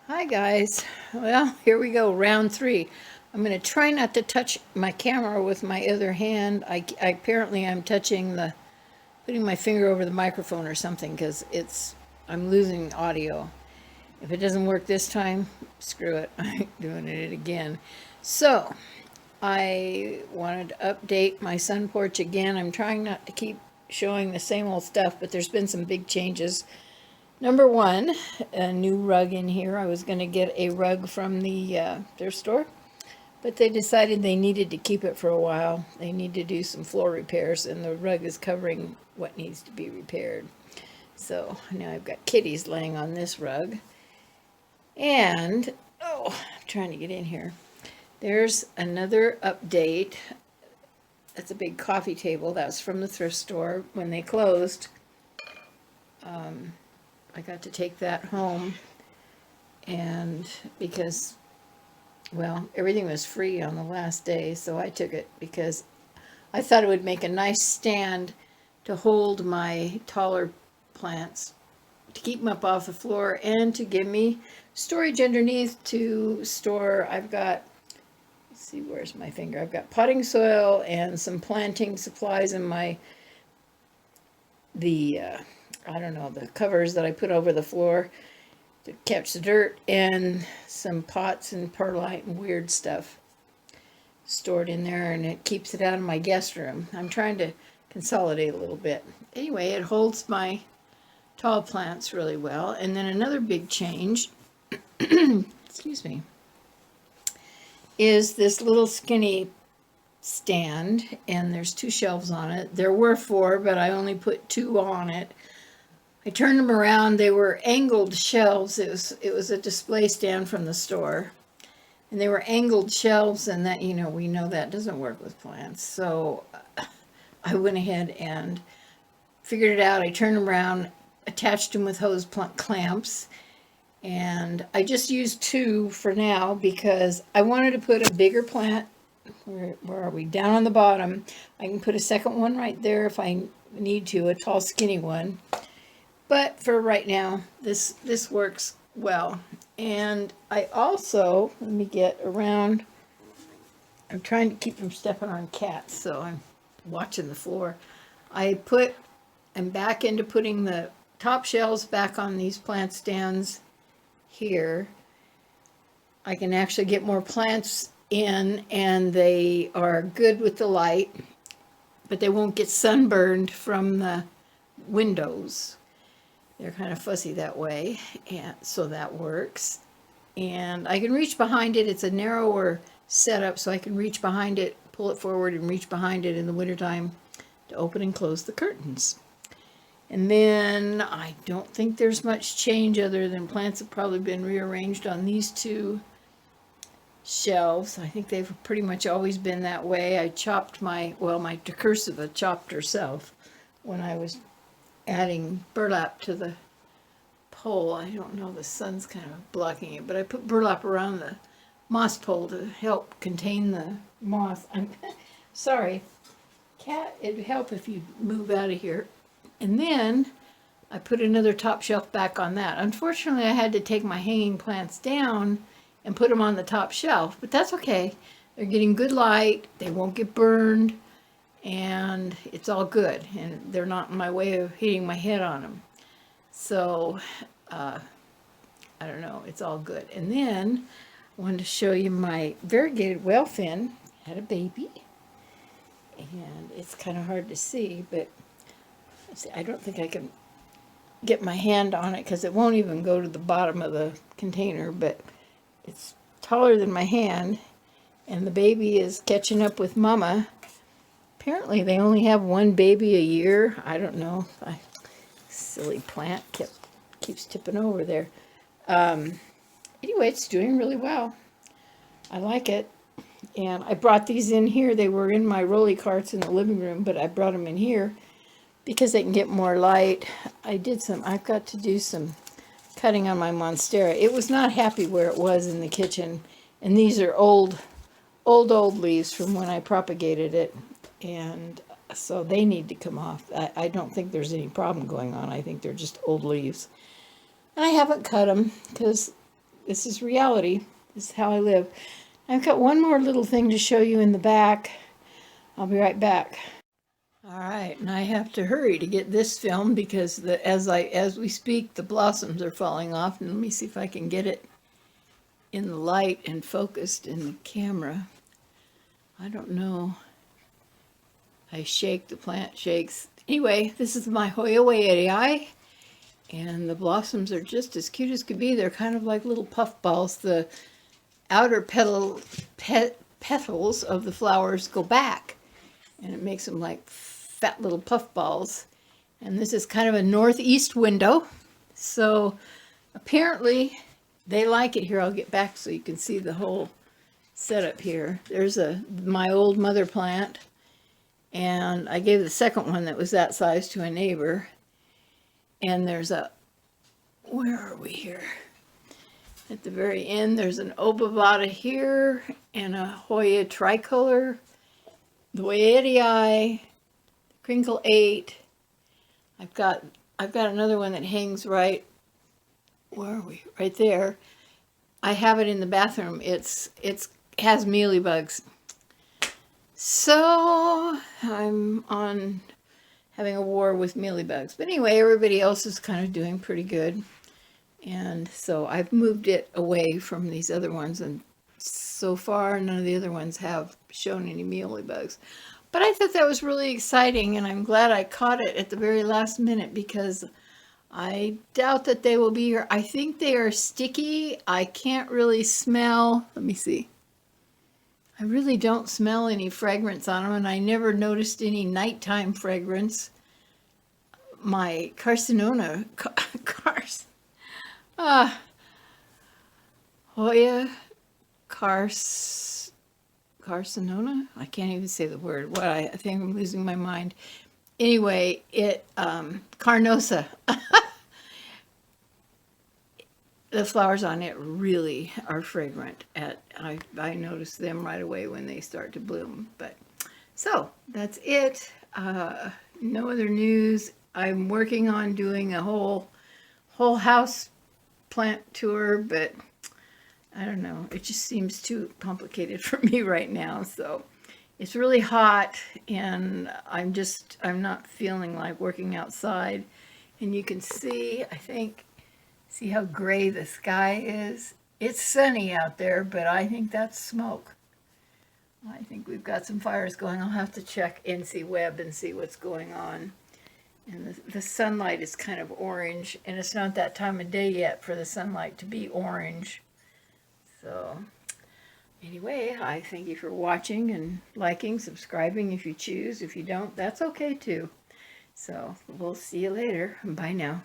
Hi guys. Well, here we go, round three. I'm going to try not to touch my camera with my other hand. Apparently I'm putting my finger over the microphone or something because I'm losing audio. If it doesn't work this time, screw it. I'm doing it again. So, I wanted to update my sun porch again. I'm trying not to keep showing the same old stuff, but there's been some big changes. Number one, a new rug in here. I was going to get a rug from their store, but they decided they needed to keep it for a while. They need to do some floor repairs, and the rug is covering what needs to be repaired. So now I've got kitties laying on this rug. And, I'm trying to get in here. There's another update. That's a big coffee table. That's from the thrift store when they closed. I got to take that home, and because, well, everything was free on the last day, so I took it because I thought it would make a nice stand to hold my taller plants, to keep them up off the floor, and to give me storage underneath to store. Let's see, where's my finger? I've got potting soil and some planting supplies in the covers that I put over the floor to catch the dirt, and some pots and perlite and weird stuff stored in there, and it keeps it out of my guest room. I'm trying to consolidate a little bit. Anyway, it holds my tall plants really well. And then another big change, excuse me, is this little skinny stand, and there's two shelves on it. There were four, but I only put two on it. I turned them around. They were angled shelves. It was a display stand from the store, and they were angled shelves, and that, we know that doesn't work with plants. So I went ahead and figured it out. I turned them around, attached them with hose clamps, and I just used two for now because I wanted to put a bigger plant. Where are we? Down on the bottom. I can put a second one right there if I need to, a tall, skinny one. But for right now, this works well. And I also, let me get around, I'm trying to keep from stepping on cats, so I'm watching the floor. I'm back into putting the top shelves back on these plant stands here. I can actually get more plants in, and they are good with the light, but they won't get sunburned from the windows. They're kind of fuzzy that way, and so that works. And I can reach behind it. It's a narrower setup, so I can reach behind it, pull it forward, and reach behind it in the wintertime to open and close the curtains. And then I don't think there's much change other than plants have probably been rearranged on these two shelves. I think they've pretty much always been that way. I chopped my decursiva chopped herself when I was adding burlap to the pole. I don't know, the sun's kind of blocking it, but I put burlap around the moss pole to help contain the moss. I'm sorry, cat, it'd help if you move out of here. And then I put another top shelf back on that. Unfortunately, I had to take my hanging plants down and put them on the top shelf, but that's okay. They're getting good light, they won't get burned, and it's all good, and they're not in my way of hitting my head on them. So, I don't know, it's all good. And then I wanted to show you my variegated whalefin had a baby, and it's kind of hard to see, but I don't think I can get my hand on it because it won't even go to the bottom of the container, but it's taller than my hand, and the baby is catching up with mama. Apparently they only have one baby a year. I don't know. Silly plant keeps tipping over there. Anyway, it's doing really well. I like it. And I brought these in here. They were in my rolly carts in the living room, but I brought them in here because they can get more light. I've got to do some cutting on my monstera. It was not happy where it was in the kitchen. And these are old leaves from when I propagated it. And so they need to come off. I don't think there's any problem going on. I think they're just old leaves. And I haven't cut them because This is reality. This is how I live. I've got one more little thing to show you in the back. I'll be right back. All right, and I have to hurry to get this filmed because as we speak, the blossoms are falling off. And let me see if I can get it in the light and focused in the camera. I don't know. I shake, the plant shakes. Anyway, this is my Hoya, and the blossoms are just as cute as could be. They're kind of like little puff balls. The outer petals of the flowers go back, and it makes them like fat little puff balls. And this is kind of a northeast window, so apparently they like it here. I'll get back so you can see the whole setup here. There's my old mother plant, and I gave the second one that was that size to a neighbor. And there's where are we here? At the very end, there's an obovata here and a Hoya tricolor, the Hoya, Crinkle 8. I've got another one that hangs right, where are we? Right there. I have it in the bathroom. It has mealybugs. So I'm on having a war with mealybugs. But anyway, everybody else is kind of doing pretty good. And so I've moved it away from these other ones, and so far none of the other ones have shown any mealybugs. But I thought that was really exciting, and I'm glad I caught it at the very last minute because I doubt that they will be here. I think they are sticky. I can't really smell. Let me see. I really don't smell any fragrance on them, and I never noticed any nighttime fragrance. My Hoya Carcinona? I can't even say the word. I think I'm losing my mind. Anyway, Carnosa. The flowers on it really are fragrant. I notice them right away when they start to bloom. But so that's it. No other news. I'm working on doing a whole house plant tour, but I don't know. It just seems too complicated for me right now. So it's really hot, and I'm not feeling like working outside. And you can see, see how gray the sky is? It's sunny out there, but I think that's smoke. I think we've got some fires going. I'll have to check NC Web and see what's going on. And the sunlight is kind of orange, and it's not that time of day yet for the sunlight to be orange. So anyway, I thank you for watching and liking, subscribing if you choose. If you don't, that's okay too. So we'll see you later. Bye now.